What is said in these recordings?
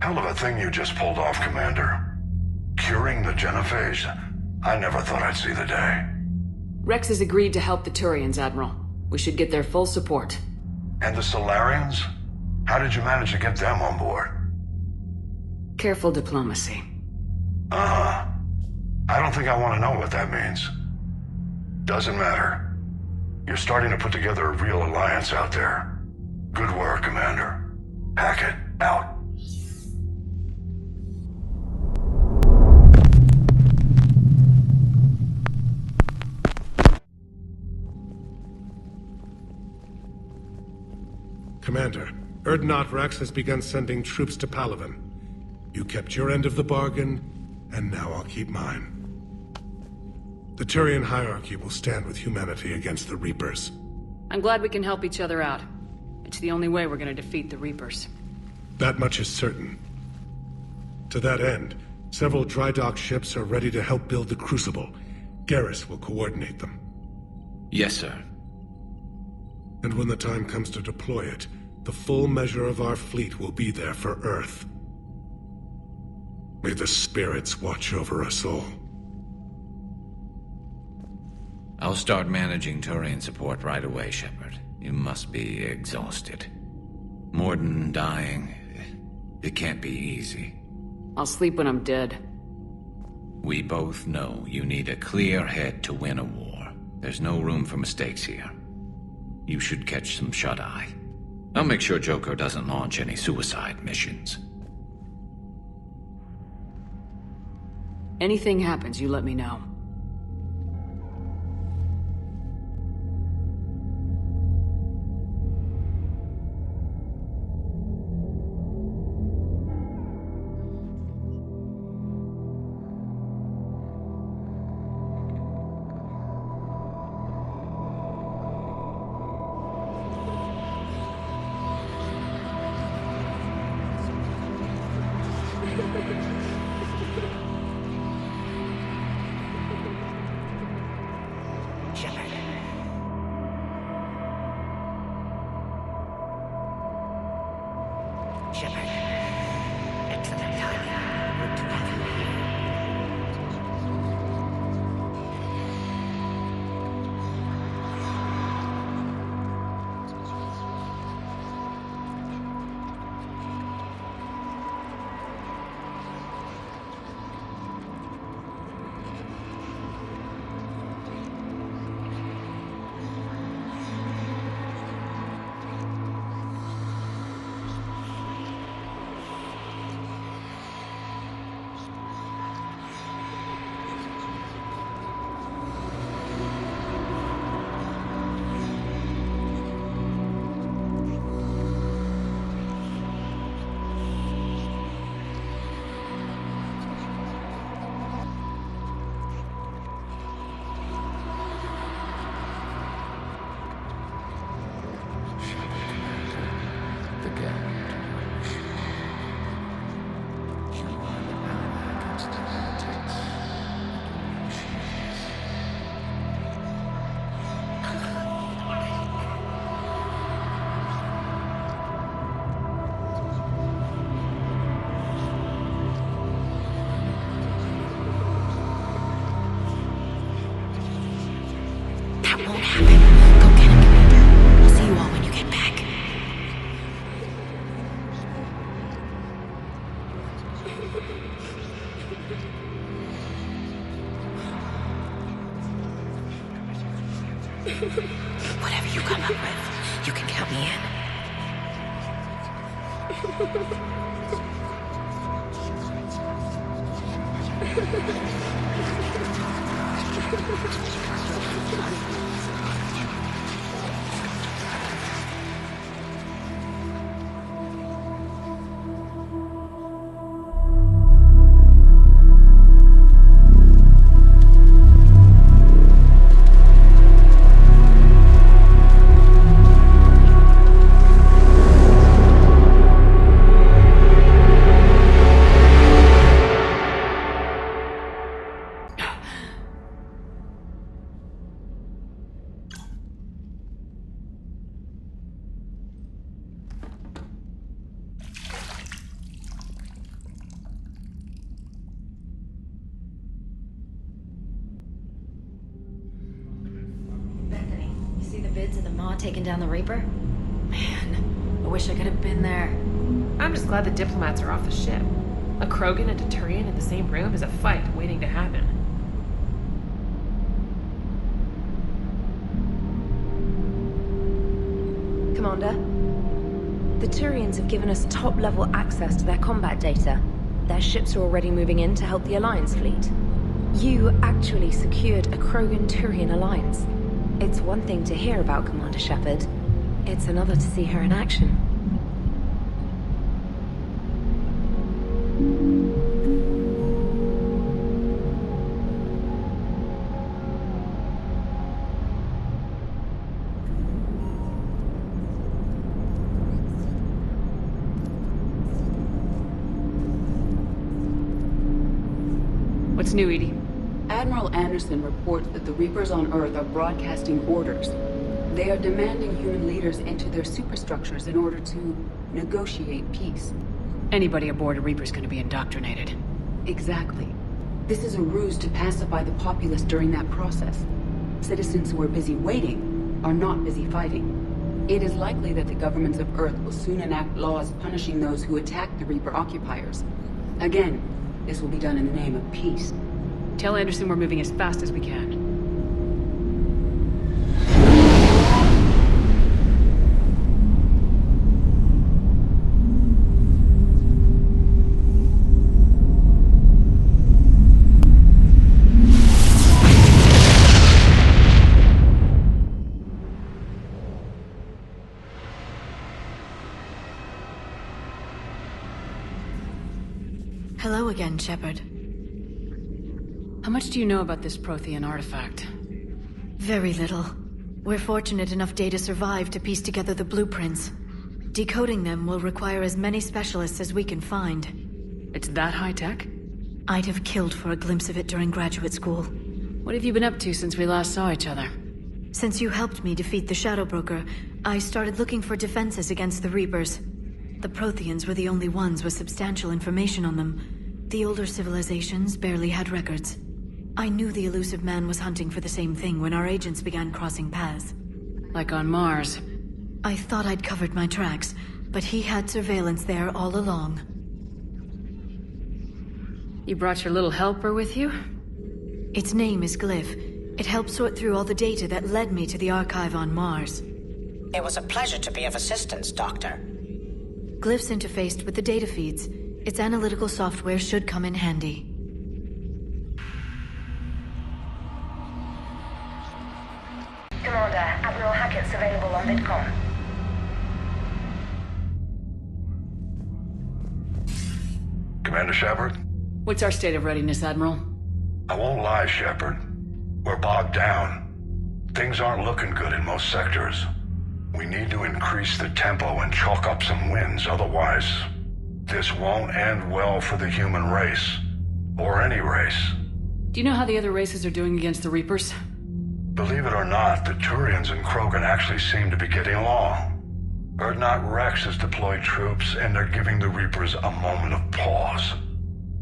Hell of a thing you just pulled off, Commander. Curing the genophage? I never thought I'd see the day. Rex has agreed to help the Turians, Admiral. We should get their full support. And the Solarians? How did you manage to get them on board? Careful diplomacy. Uh-huh. I don't think I want to know what that means. Doesn't matter. You're starting to put together a real alliance out there. Good work, Commander. Hackett, out. Commander, Urdnot Rex has begun sending troops to Palaven. You kept your end of the bargain, and now I'll keep mine. The Turian hierarchy will stand with humanity against the Reapers. I'm glad we can help each other out. It's the only way we're gonna defeat the Reapers. That much is certain. To that end, several dry dock ships are ready to help build the Crucible. Garrus will coordinate them. Yes, sir. And when the time comes to deploy it, the full measure of our fleet will be there for Earth. May the spirits watch over us all. I'll start managing Turian support right away, Shepard. You must be exhausted. Morden dying, it can't be easy. I'll sleep when I'm dead. We both know you need a clear head to win a war. There's no room for mistakes here. You should catch some shut-eye. I'll make sure Joker doesn't launch any suicide missions. Anything happens, you let me know. Whatever you come up with, you can count me in. vids of the Ma taking down the Reaper? Man, I wish I could have been there. I'm just glad the diplomats are off the ship. A Krogan and a Turian in the same room is a fight waiting to happen. Commander, the Turians have given us top-level access to their combat data. Their ships are already moving in to help the Alliance fleet. You actually secured a Krogan-Turian alliance. It's one thing to hear about Commander Shepard. It's another to see her in action. What's new, Edie? Admiral Anderson reports that the Reapers on Earth are broadcasting orders. They are demanding human leaders into their superstructures in order to negotiate peace. Anybody aboard a Reaper's gonna be indoctrinated. Exactly. This is a ruse to pacify the populace during that process. Citizens who are busy waiting are not busy fighting. It is likely that the governments of Earth will soon enact laws punishing those who attack the Reaper occupiers. Again, this will be done in the name of peace. Tell Anderson we're moving as fast as we can. Hello again, Shepard. How much do you know about this Prothean artifact? Very little. We're fortunate enough Data survived to piece together the blueprints. Decoding them will require as many specialists as we can find. It's that high-tech? I'd have killed for a glimpse of it during graduate school. What have you been up to since we last saw each other? Since you helped me defeat the Shadow Broker, I started looking for defenses against the Reapers. The Protheans were the only ones with substantial information on them. The older civilizations barely had records. I knew the elusive man was hunting for the same thing when our agents began crossing paths. Like on Mars. I thought I'd covered my tracks, but he had surveillance there all along. You brought your little helper with you? Its name is Glyph. It helped sort through all the data that led me to the archive on Mars. It was a pleasure to be of assistance, Doctor. Glyph's interfaced with the data feeds. Its analytical software should come in handy. Commander, Admiral Hackett's available on VidCom. Commander Shepard? What's our state of readiness, Admiral? I won't lie, Shepard. We're bogged down. Things aren't looking good in most sectors. We need to increase the tempo and chalk up some wins, otherwise this won't end well for the human race. Or any race. Do you know how the other races are doing against the Reapers? Believe it or not, the Turians and Krogan actually seem to be getting along. Urdnot Rex has deployed troops, and they're giving the Reapers a moment of pause.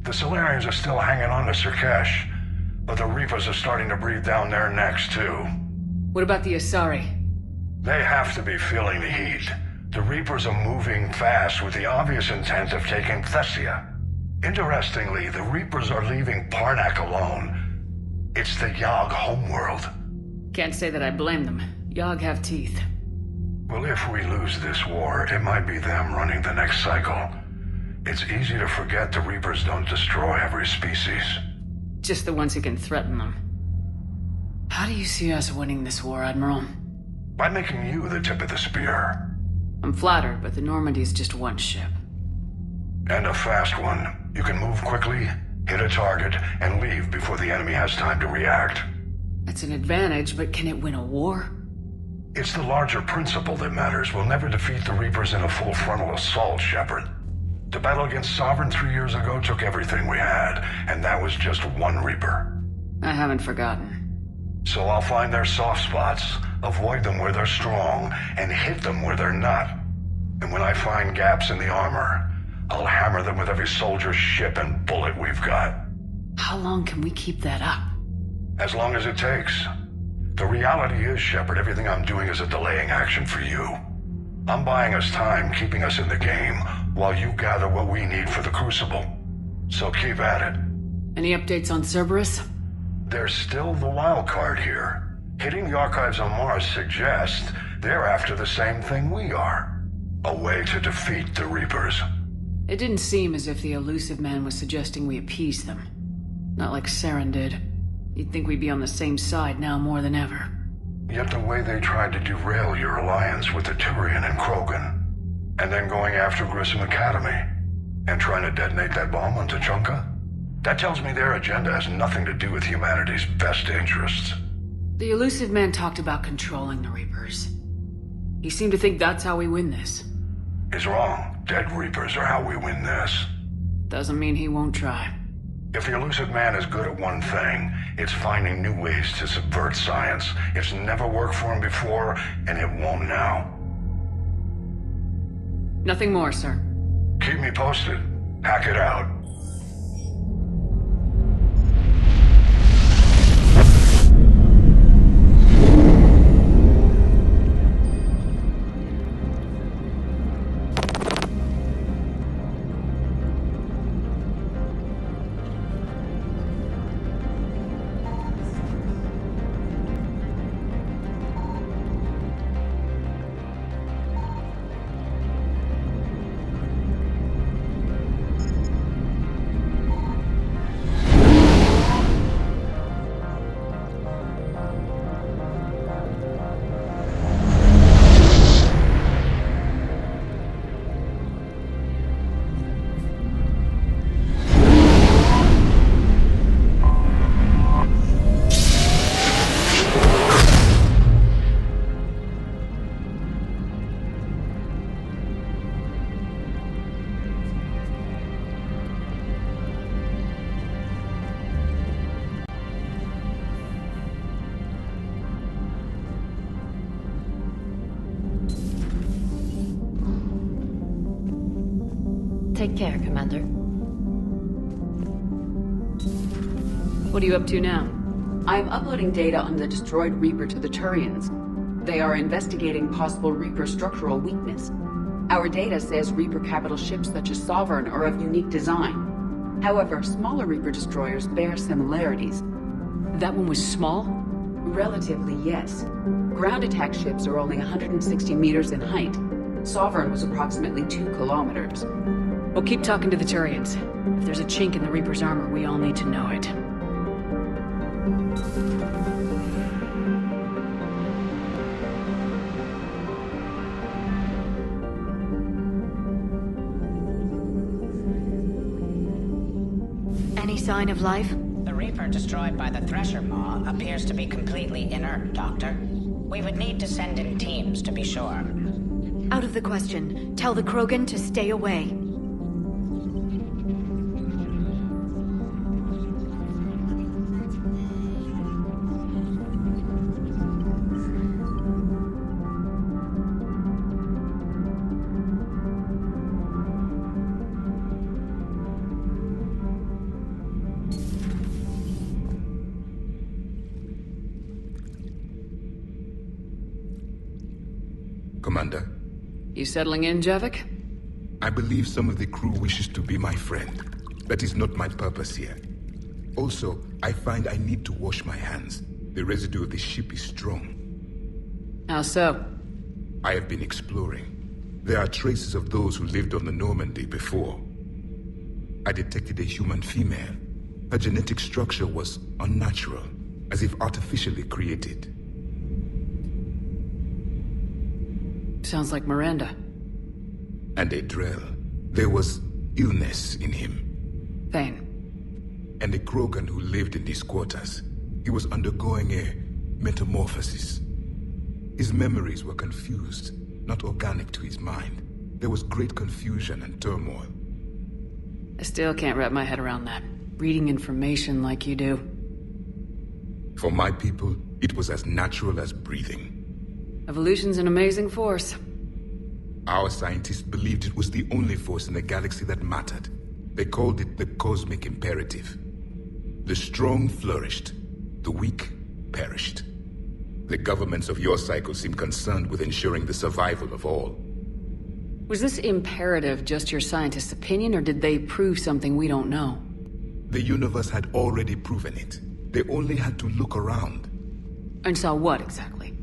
The Solarians are still hanging on to Surkesh, but the Reapers are starting to breathe down their necks, too. What about the Asari? They have to be feeling the heat. The Reapers are moving fast with the obvious intent of taking Thessia. Interestingly, the Reapers are leaving Parnak alone. It's the Yogg homeworld. Can't say that I blame them. Yogg have teeth. Well, if we lose this war, it might be them running the next cycle. It's easy to forget the Reapers don't destroy every species. Just the ones who can threaten them. How do you see us winning this war, Admiral? By making you the tip of the spear. I'm flattered, but the Normandy's just one ship. And a fast one. You can move quickly, hit a target, and leave before the enemy has time to react. That's an advantage, but can it win a war? It's the larger principle that matters. We'll never defeat the Reapers in a full frontal assault, Shepard. The battle against Sovereign 3 years ago took everything we had, and that was just one Reaper. I haven't forgotten. So I'll find their soft spots, avoid them where they're strong, and hit them where they're not. And when I find gaps in the armor, I'll hammer them with every soldier, ship, and bullet we've got. How long can we keep that up? As long as it takes. The reality is, Shepard, everything I'm doing is a delaying action for you. I'm buying us time, keeping us in the game, while you gather what we need for the Crucible. So keep at it. Any updates on Cerberus? There's still the wild card here. Hitting the archives on Mars suggests they're after the same thing we are. A way to defeat the Reapers. It didn't seem as if the elusive man was suggesting we appease them. Not like Saren did. You'd think we'd be on the same side now more than ever. Yet the way they tried to derail your alliance with the Turian and Krogan, and then going after Grissom Academy, and trying to detonate that bomb on Tuchanka, that tells me their agenda has nothing to do with humanity's best interests. The elusive man talked about controlling the Reapers. He seemed to think that's how we win this. He's wrong. Dead Reapers are how we win this. Doesn't mean he won't try. If the elusive man is good at one thing, it's finding new ways to subvert science. It's never worked for him before, and it won't now. Nothing more, sir. Keep me posted. Hack it out. Take care, Commander. What are you up to now? I am uploading data on the destroyed Reaper to the Turians. They are investigating possible Reaper structural weakness. Our data says Reaper capital ships such as Sovereign are of unique design. However, smaller Reaper destroyers bear similarities. That one was small? Relatively, yes. Ground attack ships are only 160 meters in height. Sovereign was approximately 2 kilometers. We'll keep talking to the Turians. If there's a chink in the Reaper's armor, we all need to know it. Any sign of life? The Reaper destroyed by the Thresher Maw appears to be completely inert, Doctor. We would need to send in teams to be sure. Out of the question. Tell the Krogan to stay away. Commander. You settling in, Javik? I believe some of the crew wishes to be my friend. That is not my purpose here. Also, I find I need to wash my hands. The residue of the ship is strong. How so? I have been exploring. There are traces of those who lived on the Normandy before. I detected a human female. Her genetic structure was unnatural, as if artificially created. Sounds like Miranda. And a Drell. There was illness in him. Thane. And a Krogan who lived in these quarters. He was undergoing a metamorphosis. His memories were confused, not organic to his mind. There was great confusion and turmoil. I still can't wrap my head around that. Reading information like you do. For my people, it was as natural as breathing. Evolution's an amazing force. Our scientists believed it was the only force in the galaxy that mattered. They called it the cosmic imperative. The strong flourished, the weak perished. The governments of your cycle seem concerned with ensuring the survival of all. Was this imperative just your scientist's opinion, or did they prove something we don't know? The universe had already proven it. They only had to look around. And saw what, exactly?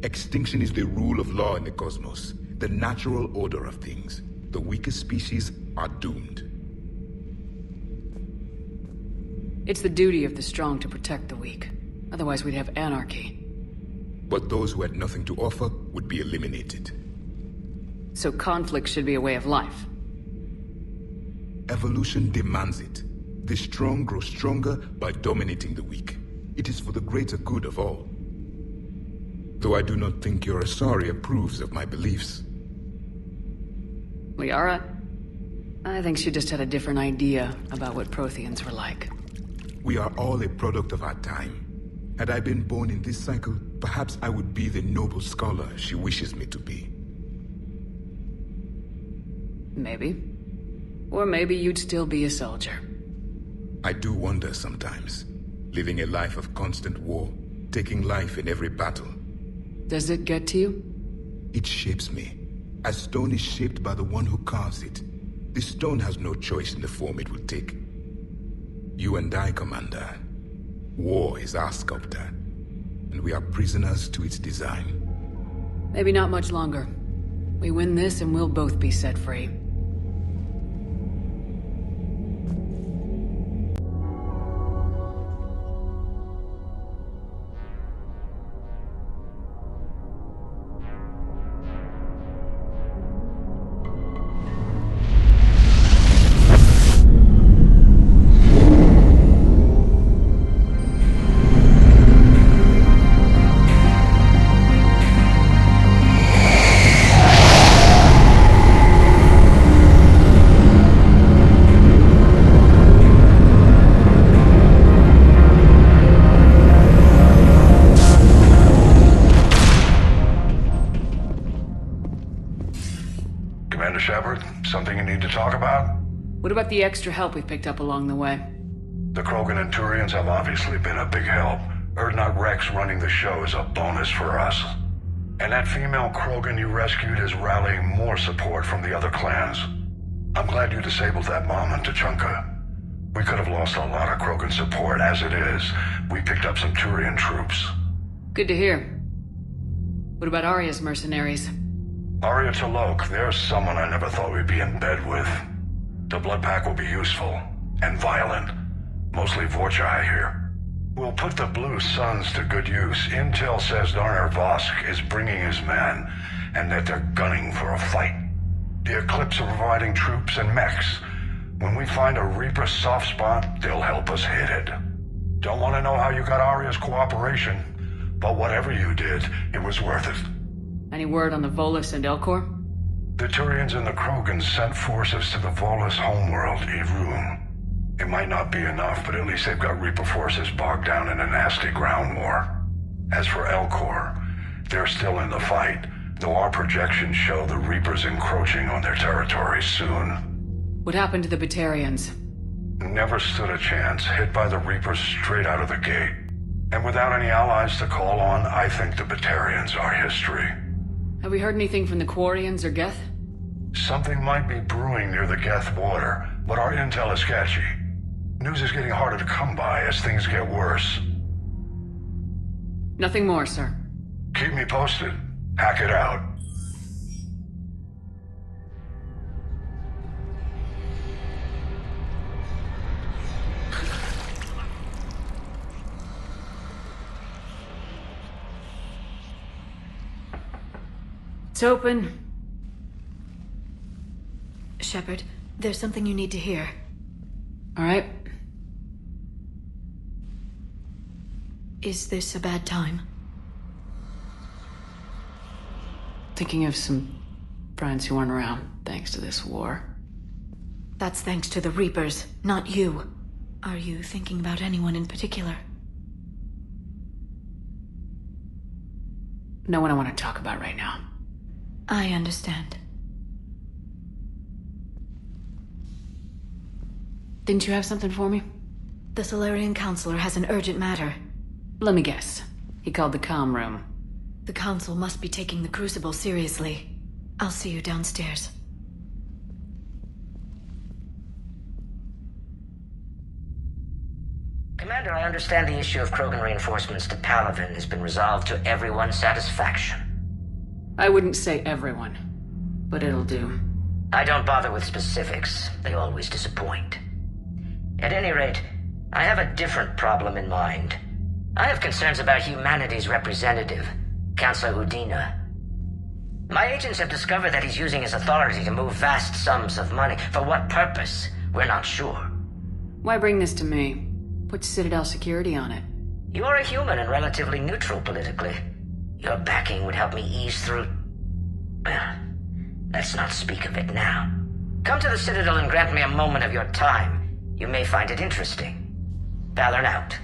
Extinction is the rule of law in the cosmos, the natural order of things. The weakest species are doomed. It's the duty of the strong to protect the weak. Otherwise we'd have anarchy. But those who had nothing to offer would be eliminated. So conflict should be a way of life. Evolution demands it. The strong grow stronger by dominating the weak. It is for the greater good of all. Though I do not think your Asari approves of my beliefs. Liara? I think she just had a different idea about what Protheans were like. We are all a product of our time. Had I been born in this cycle, perhaps I would be the noble scholar she wishes me to be. Maybe. Or maybe you'd still be a soldier. I do wonder sometimes. Living a life of constant war, taking life in every battle. Does it get to you? It shapes me. As stone is shaped by the one who carves it. The stone has no choice in the form it will take. You and I, Commander. War is our sculptor. And we are prisoners to its design. Maybe not much longer. We win this and we'll both be set free. What about the extra help we picked up along the way? The Krogan and Turians have obviously been a big help. Urdnot Rex running the show is a bonus for us. And that female Krogan you rescued is rallying more support from the other clans. I'm glad you disabled that mom in Tuchanka. We could have lost a lot of Krogan support. As it is, we picked up some Turian troops. Good to hear. What about Arya's mercenaries? Arya T'Loak, there's someone I never thought we'd be in bed with. The Blood Pack will be useful, and violent. Mostly Vorcha, I hear. We'll put the Blue Suns to good use. Intel says Darner Vosk is bringing his men, and that they're gunning for a fight. The Eclipse are providing troops and mechs. When we find a Reaper soft spot, they'll help us hit it. Don't want to know how you got Arya's cooperation, but whatever you did, it was worth it. Any word on the Volus and Elcor? The Turians and the Krogans sent forces to the Volus homeworld, Irun. It might not be enough, but at least they've got Reaper forces bogged down in a nasty ground war. As for Elcor, they're still in the fight, though our projections show the Reapers encroaching on their territory soon. What happened to the Batarians? Never stood a chance, hit by the Reapers straight out of the gate. And without any allies to call on, I think the Batarians are history. Have we heard anything from the Quarians or Geth? Something might be brewing near the Geth border, but our intel is sketchy. News is getting harder to come by as things get worse. Nothing more, sir. Keep me posted. Hack it out. It's open. Shepard, there's something you need to hear. All right. Is this a bad time? Thinking of some friends who aren't around, thanks to this war. That's thanks to the Reapers, not you. Are you thinking about anyone in particular? No one I want to talk about right now. I understand. Didn't you have something for me? The Solarian Counselor has an urgent matter. Let me guess. He called the comm room. The Council must be taking the Crucible seriously. I'll see you downstairs. Commander, I understand the issue of Krogan reinforcements to Palaven has been resolved to everyone's satisfaction. I wouldn't say everyone, but it'll do. I don't bother with specifics. They always disappoint. At any rate, I have a different problem in mind. I have concerns about humanity's representative, Councillor Udina. My agents have discovered that he's using his authority to move vast sums of money. For what purpose? We're not sure. Why bring this to me? Put Citadel security on it. You're a human and relatively neutral politically. Your backing would help me ease through... Well, let's not speak of it now. Come to the Citadel and grant me a moment of your time. You may find it interesting. Valorn out.